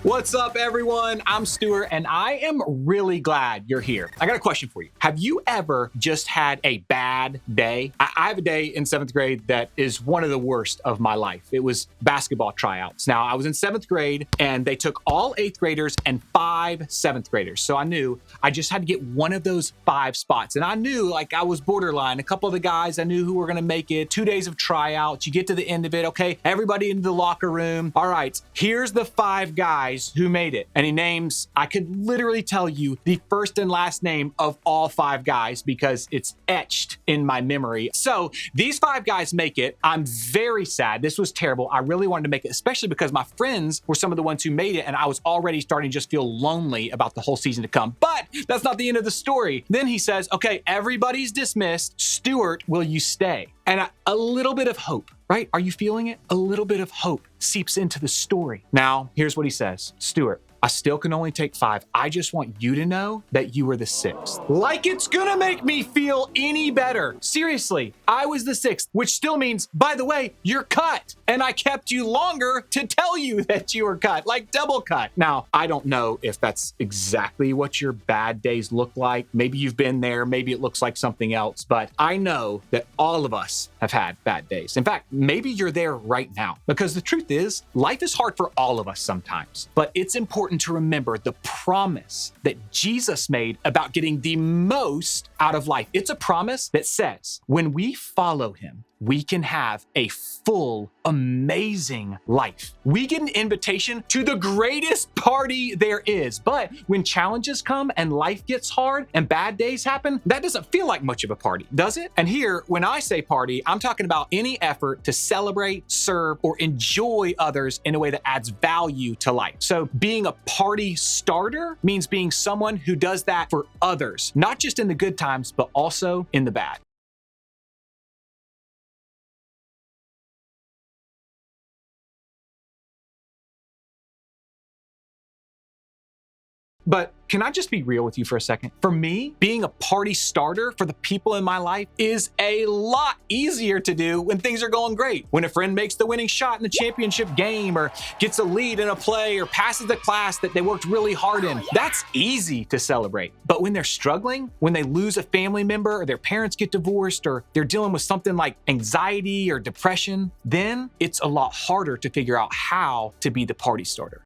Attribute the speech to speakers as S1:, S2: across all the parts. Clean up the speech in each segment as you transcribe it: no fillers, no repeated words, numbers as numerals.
S1: What's up, everyone? I'm Stuart, and I am really glad you're here. I got a question for you. Have you ever just had a bad day? I have a day in 7th grade that is one of the worst of my life. It was basketball tryouts. Now, I was in 7th grade, and they took all 8th graders and 5 7th graders. So I knew I just had to get one of those 5 spots. And I knew, like, I was borderline. A couple of the guys I knew who were going to make it. 2 days of tryouts. You get to the end of it. Okay, everybody into the locker room. All right, here's the 5 guys who made it. And he names, I could literally tell you the first and last name of all 5 guys because it's etched in my memory. So these 5 guys make it. I'm very sad. This was terrible. I really wanted to make it, especially because my friends were some of the ones who made it, and I was already starting to just feel lonely about the whole season to come. But that's not the end of the story. Then he says, okay, everybody's dismissed. Stuart, will you stay? And a little bit of hope, right? Are you feeling it? A little bit of hope seeps into the story. Now, here's what he says. Stuart, I still can only take 5. I just want you to know that you were the 6th. Like it's gonna make me feel any better. Seriously, I was the 6th, which still means, by the way, you're cut. And I kept you longer to tell you that you were cut, like double cut. Now, I don't know if that's exactly what your bad days look like. Maybe you've been there, maybe it looks like something else, but I know that all of us have had bad days. In fact, maybe you're there right now, because the truth is, life is hard for all of us sometimes, but it's important to remember the promise that Jesus made about getting the most out of life. It's a promise that says, when we follow him, we can have a full, amazing life. We get an invitation to the greatest party there is. But when challenges come and life gets hard and bad days happen, that doesn't feel like much of a party, does it? And here, when I say party, I'm talking about any effort to celebrate, serve, or enjoy others in a way that adds value to life. So being a party starter means being someone who does that for others, not just in the good times, but also in the bad. But can I just be real with you for a second? For me, being a party starter for the people in my life is a lot easier to do when things are going great. When a friend makes the winning shot in the championship game, or gets a lead in a play, or passes the class that they worked really hard in, that's easy to celebrate. But when they're struggling, when they lose a family member, or their parents get divorced, or they're dealing with something like anxiety or depression, then it's a lot harder to figure out how to be the party starter.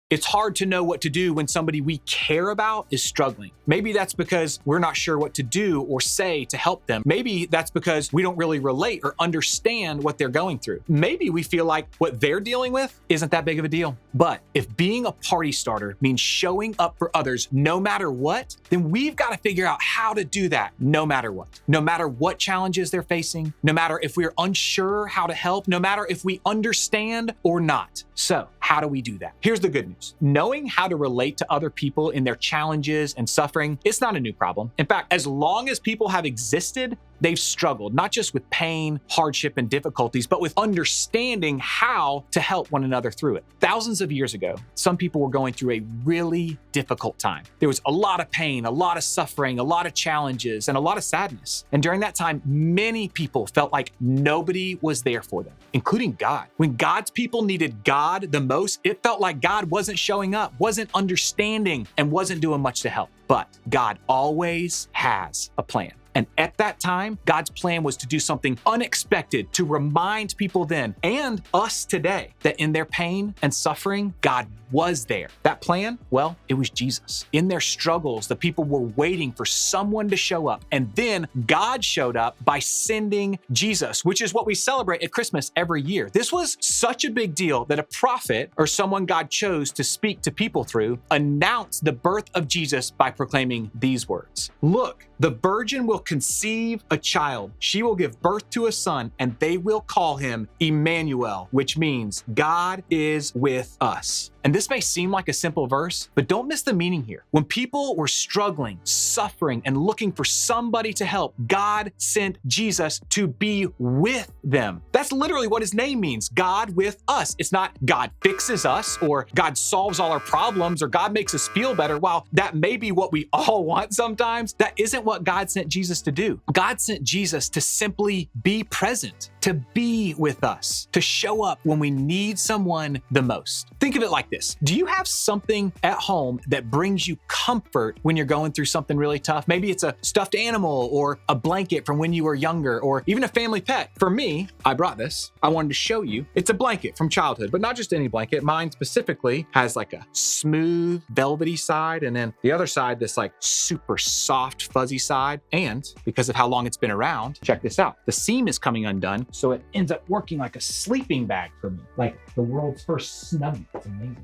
S1: It's hard to know what to do when somebody we care about is struggling. Maybe that's because we're not sure what to do or say to help them. Maybe that's because we don't really relate or understand what they're going through. Maybe we feel like what they're dealing with isn't that big of a deal. But if being a party starter means showing up for others no matter what, then we've got to figure out how to do that no matter what. No matter what challenges they're facing, no matter if we're unsure how to help, no matter if we understand or not. So, how do we do that? Here's the good news. Knowing how to relate to other people in their challenges and suffering, it's not a new problem. In fact, as long as people have existed, they've struggled, not just with pain, hardship, and difficulties, but with understanding how to help one another through it. Thousands of years ago, some people were going through a really difficult time. There was a lot of pain, a lot of suffering, a lot of challenges, and a lot of sadness. And during that time, many people felt like nobody was there for them, including God. When God's people needed God the most, it felt like God wasn't showing up, wasn't understanding, and wasn't doing much to help. But God always has a plan. And at that time, God's plan was to do something unexpected to remind people then and us today that in their pain and suffering, God was there. That plan? Well, it was Jesus. In their struggles, the people were waiting for someone to show up. And then God showed up by sending Jesus, which is what we celebrate at Christmas every year. This was such a big deal that a prophet, or someone God chose to speak to people through, announced the birth of Jesus by proclaiming these words. Look, the virgin will conceive a child. She will give birth to a son, and they will call him Emmanuel, which means God is with us. And this may seem like a simple verse, but don't miss the meaning here. When people were struggling, suffering, and looking for somebody to help, God sent Jesus to be with them. That's literally what his name means, God with us. It's not God fixes us or God solves all our problems or God makes us feel better. While that may be what we all want sometimes, that isn't what God sent Jesus to do. God sent Jesus to simply be present, to be with us, to show up when we need someone the most. Think of it like this. Do you have something at home that brings you comfort when you're going through something really tough? Maybe it's a stuffed animal or a blanket from when you were younger or even a family pet. For me, I brought this. I wanted to show you. It's a blanket from childhood, but not just any blanket. Mine specifically has like a smooth, velvety side, and then the other side, this like super soft, fuzzy side. And because of how long it's been around, check this out. The seam is coming undone, so it ends up working like a sleeping bag for me, like the world's first snuggie. It's amazing.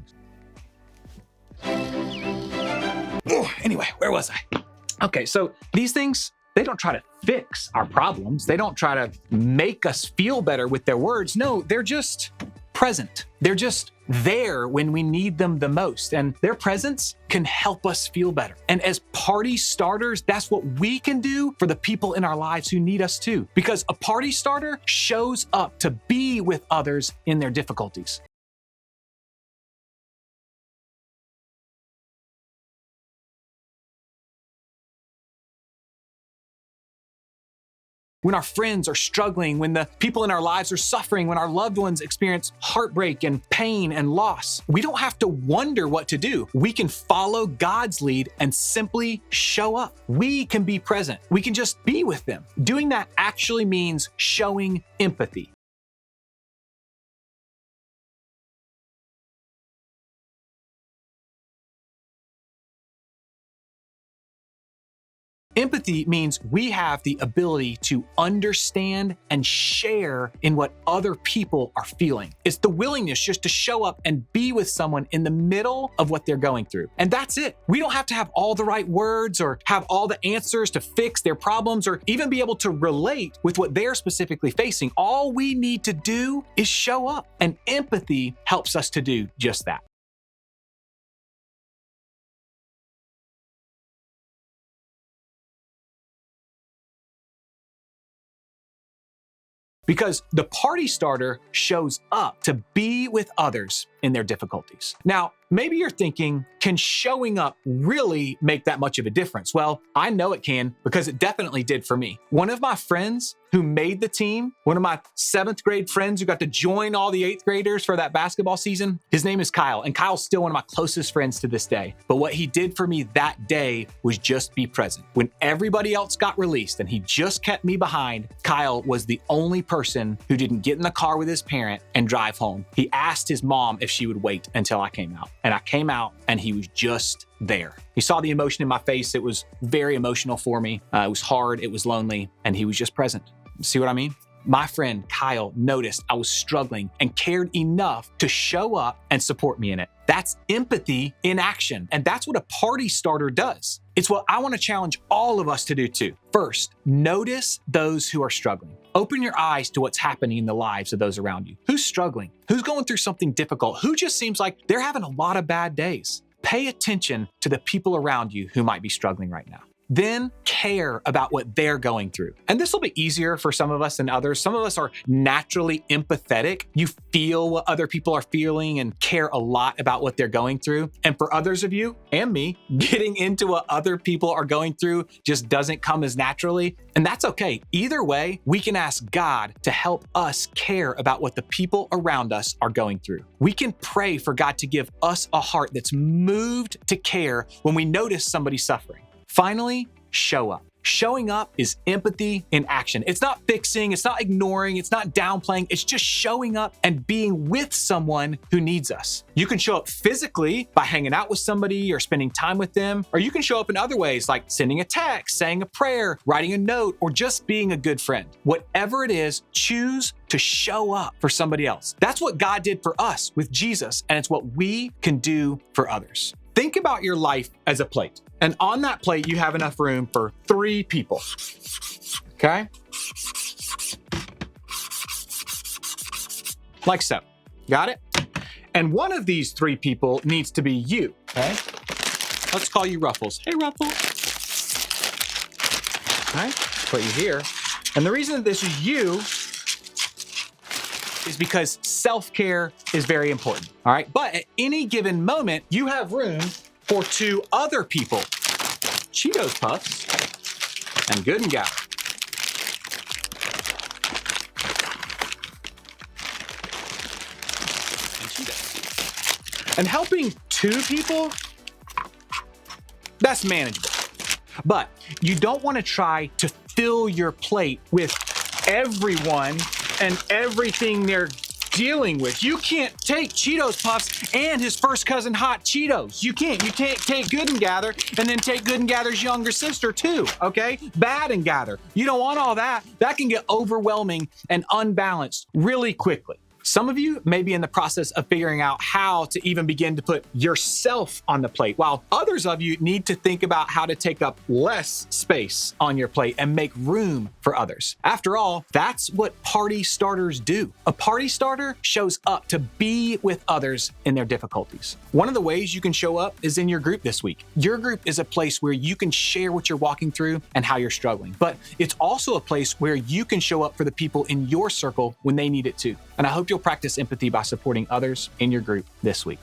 S1: Anyway, where was I? Okay, so these things, they don't try to fix our problems. They don't try to make us feel better with their words. No, they're just present. They're just there when we need them the most. And their presence can help us feel better. And as party starters, that's what we can do for the people in our lives who need us too. Because a party starter shows up to be with others in their difficulties. When our friends are struggling, when the people in our lives are suffering, when our loved ones experience heartbreak and pain and loss, we don't have to wonder what to do. We can follow God's lead and simply show up. We can be present. We can just be with them. Doing that actually means showing empathy. Empathy means we have the ability to understand and share in what other people are feeling. It's the willingness just to show up and be with someone in the middle of what they're going through. And that's it. We don't have to have all the right words or have all the answers to fix their problems or even be able to relate with what they're specifically facing. All we need to do is show up, and empathy helps us to do just that. Because the party starter shows up to be with others in their difficulties. Now, maybe you're thinking, can showing up really make that much of a difference? Well, I know it can because it definitely did for me. One of my friends who made the team, one of my 7th grade friends who got to join all the 8th graders for that basketball season, his name is Kyle, and Kyle's still one of my closest friends to this day. But what he did for me that day was just be present. When everybody else got released and he just kept me behind, Kyle was the only person who didn't get in the car with his parent and drive home. He asked his mom if she would wait until I came out. And I came out and he was just there. He saw the emotion in my face. It was very emotional for me. It was hard. It was lonely. And he was just present. See what I mean? My friend Kyle noticed I was struggling and cared enough to show up and support me in it. That's empathy in action. And that's what a party starter does. It's what I want to challenge all of us to do too. First, notice those who are struggling. Open your eyes to what's happening in the lives of those around you. Who's struggling? Who's going through something difficult? Who just seems like they're having a lot of bad days? Pay attention to the people around you who might be struggling right now. Then care about what they're going through. And this will be easier for some of us than others. Some of us are naturally empathetic. You feel what other people are feeling and care a lot about what they're going through. And for others of you and me, getting into what other people are going through just doesn't come as naturally. And that's okay. Either way, we can ask God to help us care about what the people around us are going through. We can pray for God to give us a heart that's moved to care when we notice somebody suffering. Finally, show up. Showing up is empathy in action. It's not fixing, it's not ignoring, it's not downplaying, it's just showing up and being with someone who needs us. You can show up physically by hanging out with somebody or spending time with them, or you can show up in other ways like sending a text, saying a prayer, writing a note, or just being a good friend. Whatever it is, choose to show up for somebody else. That's what God did for us with Jesus, and it's what we can do for others. Think about your life as a plate. And on that plate, you have enough room for 3 people. Okay? Like so. Got it? And one of these three people needs to be you, okay? Let's call you Ruffles. Hey, Ruffles. All right, put you here. And the reason this is you is because self-care is very important, all right? But at any given moment, you have room for two other people, Cheetos Puffs and Good and Gather. And Cheetos. And helping two people, that's manageable. But you don't want to try to fill your plate with everyone and everything they're dealing with. You can't take Cheetos Puffs and his first cousin Hot Cheetos. You can't. You can't take Good and Gather and then take Good and Gather's younger sister too, okay? Bad and Gather. You don't want all that. That can get overwhelming and unbalanced really quickly. Some of you may be in the process of figuring out how to even begin to put yourself on the plate, while others of you need to think about how to take up less space on your plate and make room for others. After all, that's what party starters do. A party starter shows up to be with others in their difficulties. One of the ways you can show up is in your group this week. Your group is a place where you can share what you're walking through and how you're struggling, but it's also a place where you can show up for the people in your circle when they need it too. And I hope you'll practice empathy by supporting others in your group this week.